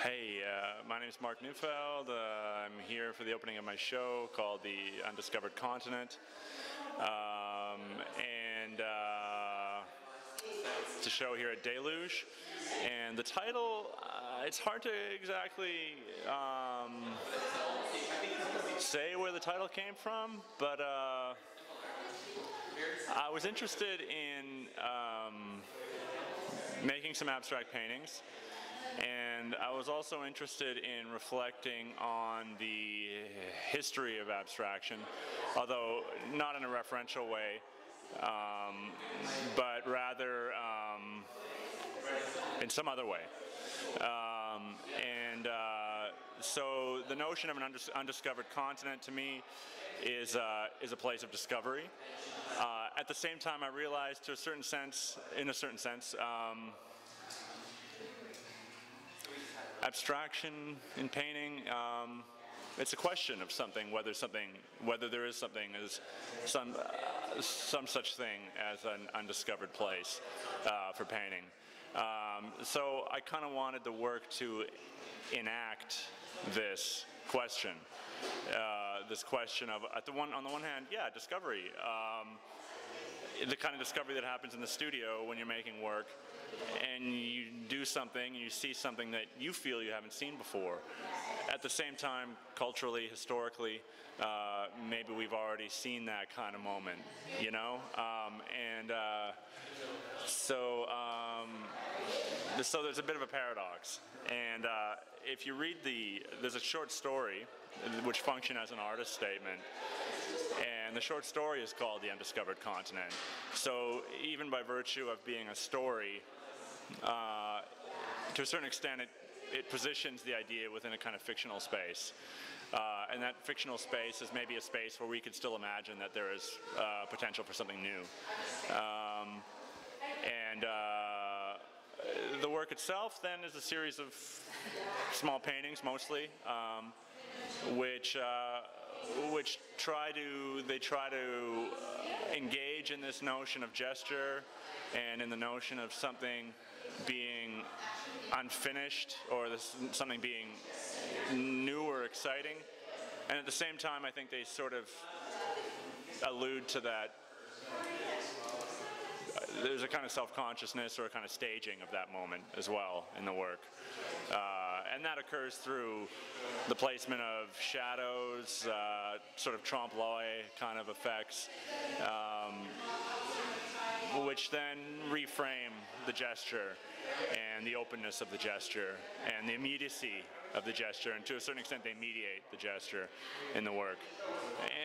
Hey, my name is Mark Neufeld. I'm here for the opening of my show called the Undiscovered Continent. It's a show here at Deluge. And the title, it's hard to exactly say where the title came from, but I was interested in making some abstract paintings. And I was also interested in reflecting on the history of abstraction, although not in a referential way, but rather in some other way. So the notion of an undiscovered continent to me is a place of discovery. At the same time, I realized, in a certain sense, abstraction in painting, it's a question of something, whether there is something, as some such thing as an undiscovered place for painting. So I kind of wanted the work to enact this question. This question of, on the one hand, yeah, discovery. The kind of discovery that happens in the studio when you're making work, and you do something, and you see something that you feel you haven't seen before. At the same time, culturally, historically, maybe we've already seen that kind of moment, you know? So there's a bit of a paradox. And if you read there's a short story which functions as an artist statement. And the short story is called The Undiscovered Continent. So even by virtue of being a story, to a certain extent it positions the idea within a kind of fictional space. And that fictional space is maybe a space where we could still imagine that there is potential for something new. The work itself then is a series of small paintings mostly, which try to engage in this notion of gesture and in the notion of something being unfinished or something being new or exciting. And at the same time, I think they sort of allude to that. There's a kind of self-consciousness or a kind of staging of that moment as well in the work. And that occurs through the placement of shadows, sort of trompe-l'oeil kind of effects, which then reframe the gesture and the openness of the gesture and the immediacy of the gesture, and to a certain extent they mediate the gesture in the work.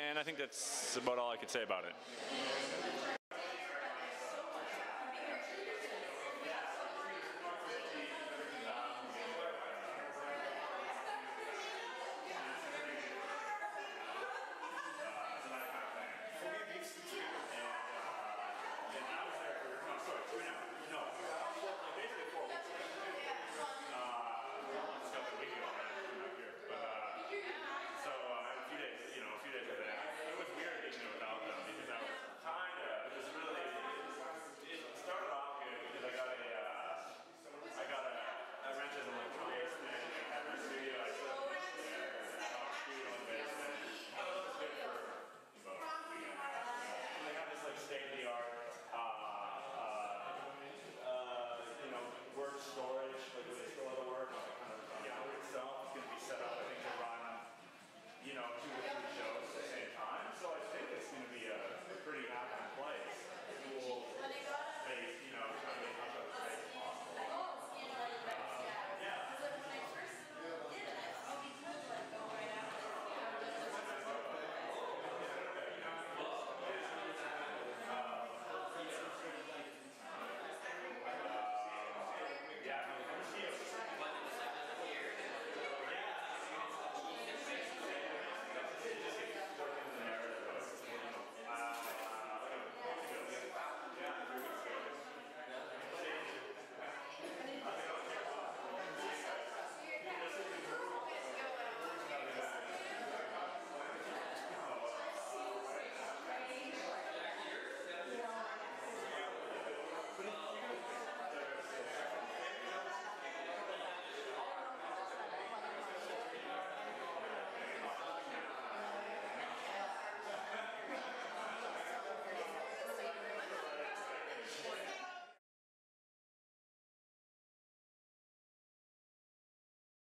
And I think that's about all I could say about it.